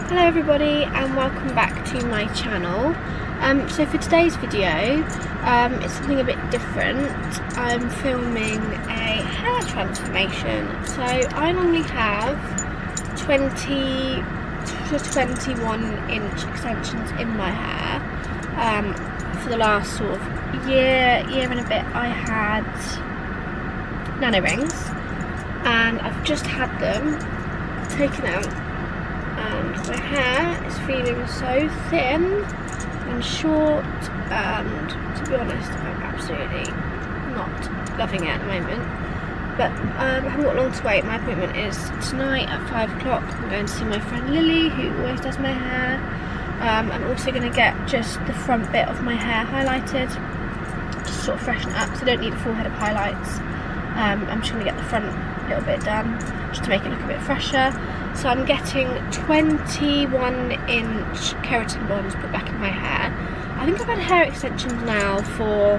Hello everybody and welcome back to my channel. So for today's video, it's something a bit different. I'm filming a hair transformation. So I normally have 20 to 21 inch extensions in my hair. For the last sort of year and a bit I had nano rings, and I've just had them taken out. And my hair is feeling so thin and short, and to be honest, I'm absolutely not loving it at the moment. But I haven't got long to wait. My appointment is tonight at 5 o'clock. I'm going to see my friend Lily, who always does my hair. I'm also going to get just the front bit of my hair highlighted, just sort of freshen it up, so I don't need a full head of highlights. I'm just going to get the front little bit done, just to make it look a bit fresher. So I'm getting 21 inch keratin bonds put back in my hair. I think I've had hair extensions now for,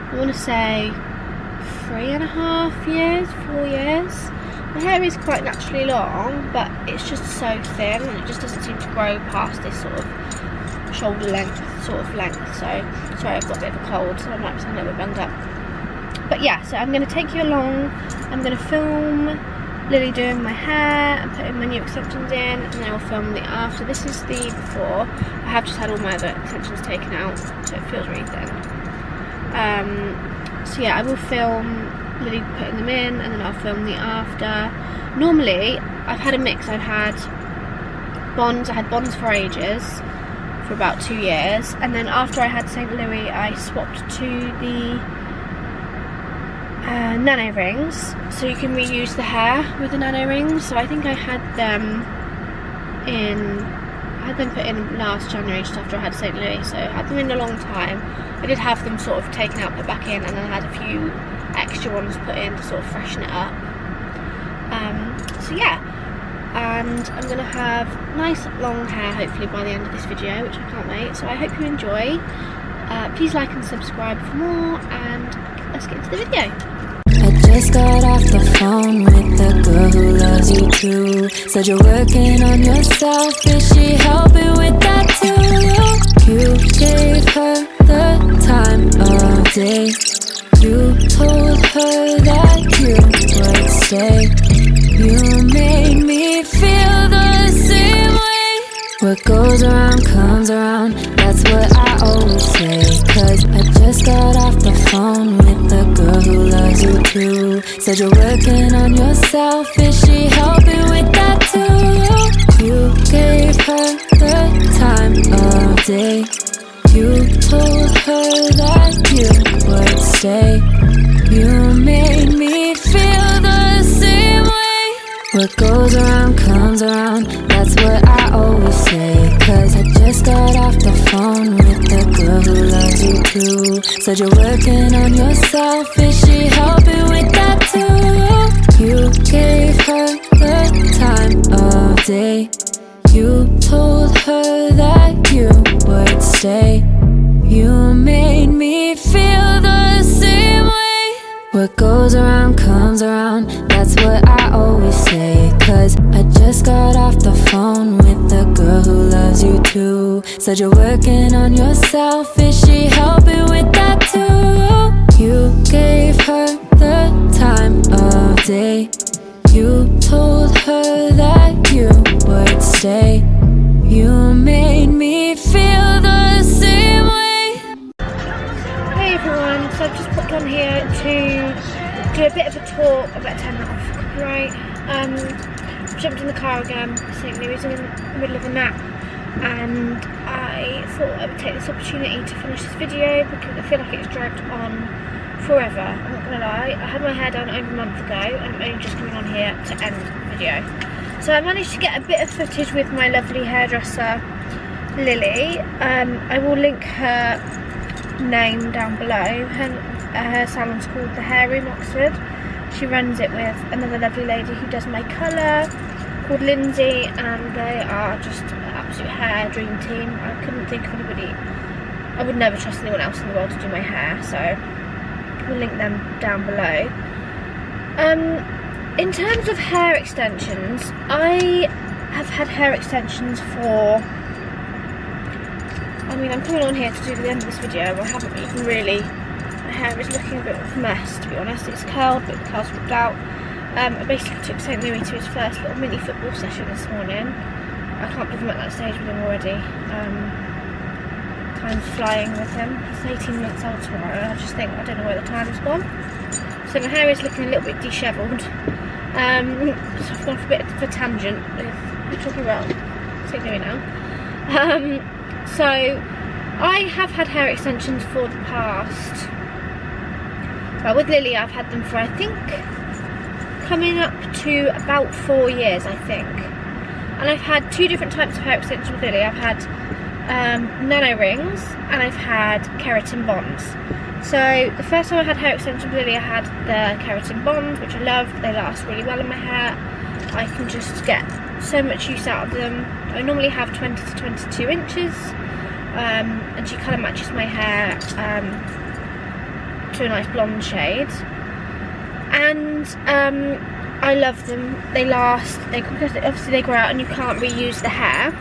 I want to say 3.5 years, 4 years. My hair is quite naturally long, but it's just so thin and it just doesn't seem to grow past this sort of shoulder length sort of length. So sorry, I've got a bit of a cold, so I might sound a little bit bunged up. But yeah, so I'm going to take you along. I'm going to film Lily doing my hair and putting my new extensions in, and then I will film the after. This is the before. I have just had all my other extensions taken out, so it feels really thin. So yeah, I will film Lily putting them in, and then I'll film the after. Normally, I've had a mix. I've had bonds. I had bonds for ages, for about 2 years, and then after I had St. Louis, I swapped to the nano rings, so you can reuse the hair with the nano rings. So I think I had them put in last January, just after I had St. Louis, so I had them in a long time. I did have them sort of taken out, put back in, and then I had a few extra ones put in to sort of freshen it up. So yeah, and I'm going to have nice long hair hopefully by the end of this video, which I can't wait. So I hope you enjoy. Please like and subscribe for more, and let's get into the video. I just got off the phone with the girl who loves you too. Said you're working on yourself, is she helping with that too? You gave her the time of day. You told her that you would stay. You made me feel the same way. What goes around comes around, that's what I always say. Cause I just got off the phone with the girl who loves you too. Said you're working on yourself, is she helping with that too? You gave her the time of day. You told her that you would stay. You made me feel the same way. What goes around comes around, that's what I always say. Cause I just got off the phone with the girl who loves you too. Said you're working on yourself, is she helping with that too? You gave her the time of day. You told her that you would stay. You made me feel the same way. What goes around comes around, that's what I always say. Cause I just got off the phone with the girl who loves you too. Said you're working on yourself, is she helping with that too? You gave her the time of day. You told her that you would stay. You made me feel the same way. Hey everyone, so I've just popped on here to do a bit of a talk. I better turn that off for copyright. Jumped in the car again. St. Louis was in the middle of a nap, and I thought I would take this opportunity to finish this video because I feel like it's dragged on forever. I'm not gonna lie, I had my hair done over a month ago and I'm only just coming on here to end the video. So I managed to get a bit of footage with my lovely hairdresser Lily. I will link her name down below. Her salon's called The Hair Room Oxford. She runs it with another lovely lady who does my colour called Lindsay, and they are just an absolute hair dream team. I couldn't think of anybody, I would never trust anyone else in the world to do my hair, so we'll link them down below. In terms of hair extensions, I have had hair extensions for, I mean, I'm coming on here to do the end of this video, I haven't even really, my hair is looking a bit of a mess, to be honest. It's curled, but the curls ripped out. I basically took St. Louis to his first little mini football session this morning. I can't believe I'm at that stage with him already. Time's flying with him. He's 18 months old tomorrow, and I just think, I don't know where the time has gone. So my hair is looking a little bit dishevelled. So I've gone for a bit of a tangent. We're talking about St. Louis now. So I have had hair extensions for the past, well, with Lily I've had them for, I think, coming up to about 4 years, I think. And I've had 2 different types of hair extensions with Lily. I've had nano rings and I've had keratin bonds. So the first time I had hair extensions with Lily, I had the keratin bonds, which I loved. They last really well in my hair. I can just get so much use out of them. I normally have 20 to 22 inches, and she kind of matches my hair to a nice blonde shade. And I love them. They last. Obviously they grow out and you can't reuse the hair.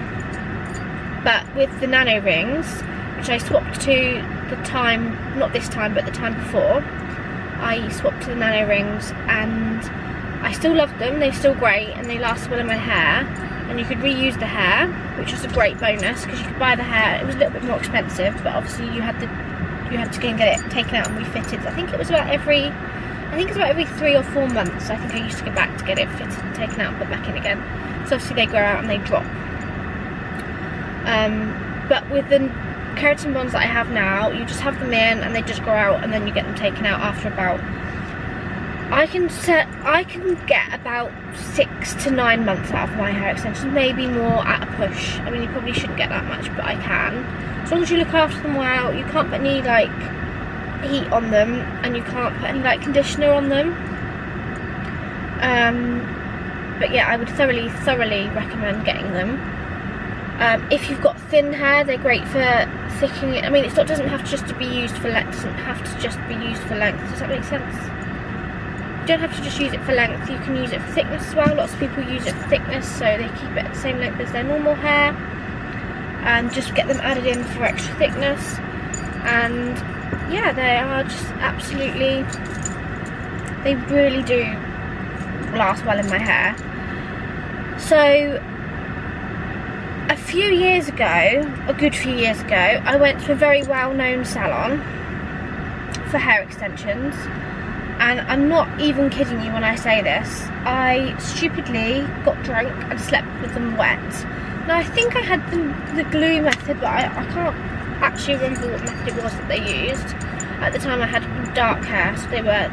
But with the nano rings, which I swapped to the time, not this time, but the time before, I swapped to the nano rings, and I still loved them. They're still great and they last well in my hair. And you could reuse the hair, which was a great bonus because you could buy the hair. It was a little bit more expensive, but obviously you had to go and get it taken out and refitted. I think it was about every 3 or 4 months. I think I used to go back to get it fitted and taken out and put back in again. So obviously they grow out and they drop. But with the keratin bonds that I have now, you just have them in and they just grow out, and then you get them taken out after about, I can get about 6 to 9 months out of my hair extensions, maybe more at a push. I mean, you probably shouldn't get that much, but I can. As long as you look after them well. You can't put any like heat on them, and you can't put any like conditioner on them. But yeah, I would thoroughly recommend getting them. If you've got thin hair, they're great for thickening it. I mean, doesn't have to just be used for length. Does that make sense? You don't have to just use it for length. You can use it for thickness as well. Lots of people use it for thickness, so they keep it at the same length as their normal hair, and just get them added in for extra thickness. And yeah, they are just absolutely, they really do last well in my hair. So a good few years ago, I went to a very well-known salon for hair extensions, and I'm not even kidding you when I say this. I stupidly got drunk and slept with them wet. Now I think I had the glue method, but I can't actually remember what method it was that they used. At the time I had dark hair, so they were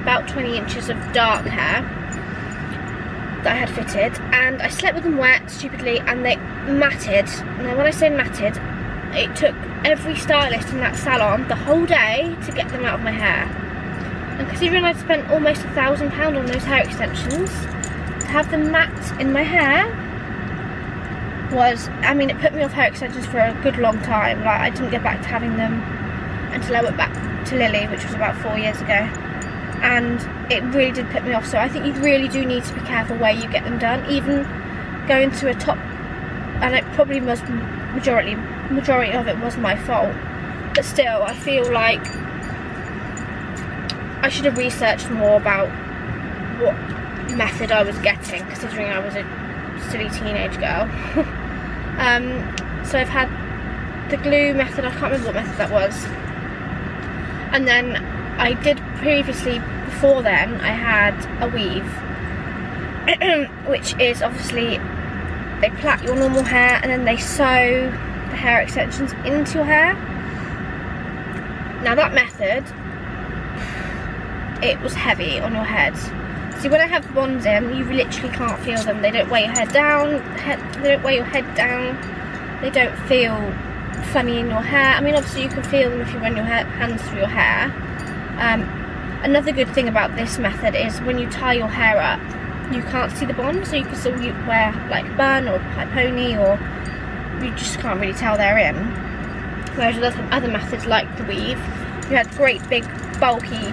about 20 inches of dark hair that I had fitted, and I slept with them wet stupidly, and they matted. Now when I say matted, it took every stylist in that salon the whole day to get them out of my hair. And considering I'd spent almost £1,000 on those hair extensions, to have them matte in my hair was, I mean, it put me off hair extensions for a good long time. Like, I didn't get back to having them until I went back to Lily, which was about 4 years ago. And it really did put me off. So I think you really do need to be careful where you get them done. Even going to a top, and it probably was majority of it was my fault, but still I feel like I should have researched more about what method I was getting, considering I was a silly teenage girl. So I've had the glue method. I can't remember what method that was. And then I did previously, before then, I had a weave, which is obviously they plait your normal hair and then they sew the hair extensions into your hair. Now that method, it was heavy on your head. See, when I have the bonds in, you literally can't feel them. They don't weigh your head down. They don't weigh your head down. They don't feel funny in your hair. I mean, obviously you can feel them if you run your hands through your hair. Another good thing about this method is when you tie your hair up, you can't see the bond, so you can still wear like a bun or a pipe pony, or you just can't really tell they're in. Whereas with other methods like the weave, you had great big bulky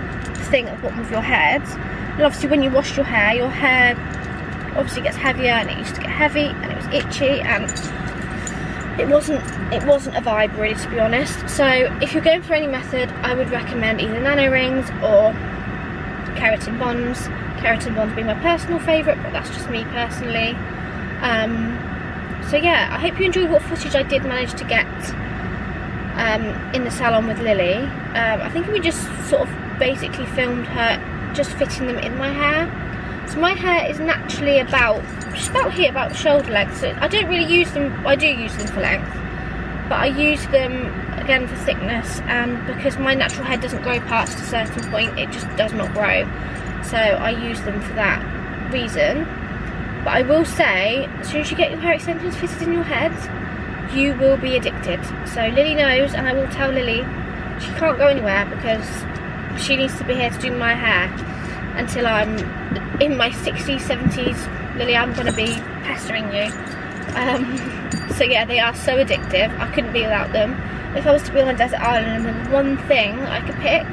thing at the bottom of your head, and obviously when you wash your hair obviously gets heavier, and it used to get heavy and it was itchy, and it wasn't a vibe really, to be honest. So if you're going for any method, I would recommend either nano rings or keratin bonds. Keratin bonds being my personal favourite, but that's just me personally. So yeah, I hope you enjoyed what footage I did manage to get in the salon with Lily. I think we just sort of basically filmed her just fitting them in my hair. So my hair is naturally just about here, about shoulder length. So I don't really use them. I do use them for length, but I use them again for thickness, and because my natural hair doesn't grow past a certain point, it just does not grow. So I use them for that reason. But I will say, as soon as you get your hair extensions fitted in your head, you will be addicted. So Lily knows, and I will tell Lily she can't go anywhere because she needs to be here to do my hair until I'm in my 60s, 70s. Lily, I'm going to be pestering you. So yeah, they are so addictive. I couldn't be without them. If I was to be on a desert island and the one thing I could pick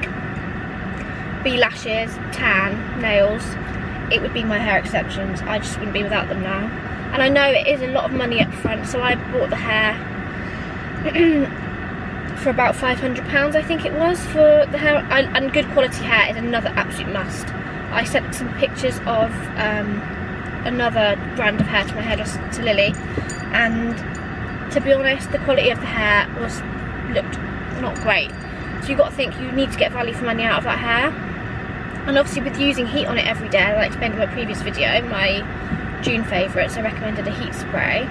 be lashes, tan, nails, it would be my hair extensions. I just wouldn't be without them now. And I know it is a lot of money up front, so I bought the hair for about £500, I think it was, for the hair. And good quality hair is another absolute must. I sent some pictures of another brand of hair to my hairdresser, to Lily, and to be honest, the quality of the hair looked not great. So you've got to think you need to get value for money out of that hair. And obviously with using heat on it every day, as I explained in my previous video, my June favourites, I recommended a heat spray.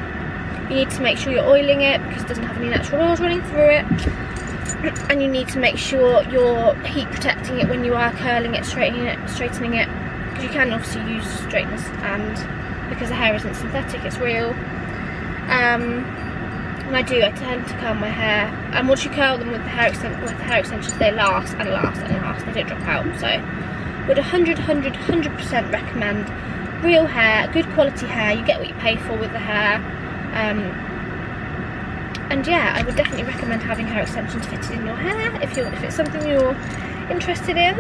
You need to make sure you're oiling it because it doesn't have any natural oils running through it. And you need to make sure you're heat protecting it when you are curling it, straightening it. Because you can obviously use straighteners, and because the hair isn't synthetic, it's real. And I tend to curl my hair, and once you curl them with the hair extensions, they last and last and last. They don't drop out. So would 100% recommend real hair, good quality hair. You get what you pay for with the hair. And yeah, I would definitely recommend having hair extensions fitted in your hair if it's something you're interested in.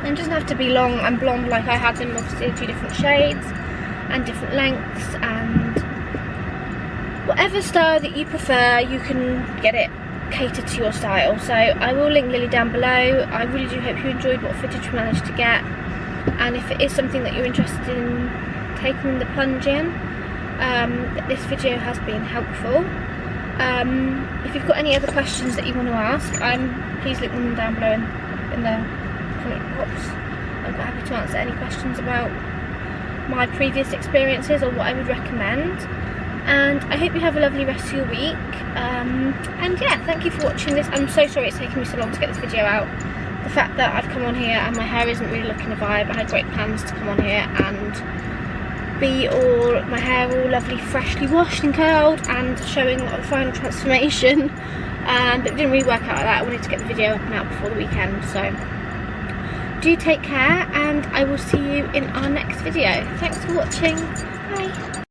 It doesn't have to be long and blonde like I had them, obviously a few different shades and different lengths, and whatever style that you prefer, you can get it catered to your style. So I will link Lily down below. I really do hope you enjoyed what footage we managed to get, and if it is something that you're interested in taking the plunge in, this video has been helpful. If you've got any other questions that you want to ask, please link them down below in the comment box. I'm quite happy to answer any questions about my previous experiences or what I would recommend. And I hope you have a lovely rest of your week. And yeah, thank you for watching this. I'm so sorry it's taken me so long to get this video out. The fact that I've come on here and my hair isn't really looking a vibe. I had great plans to come on here and be my hair all lovely, freshly washed and curled and showing the final transformation. But it didn't really work out like that. I wanted to get the video up and out before the weekend. So do take care, and I will see you in our next video. Thanks for watching. Bye.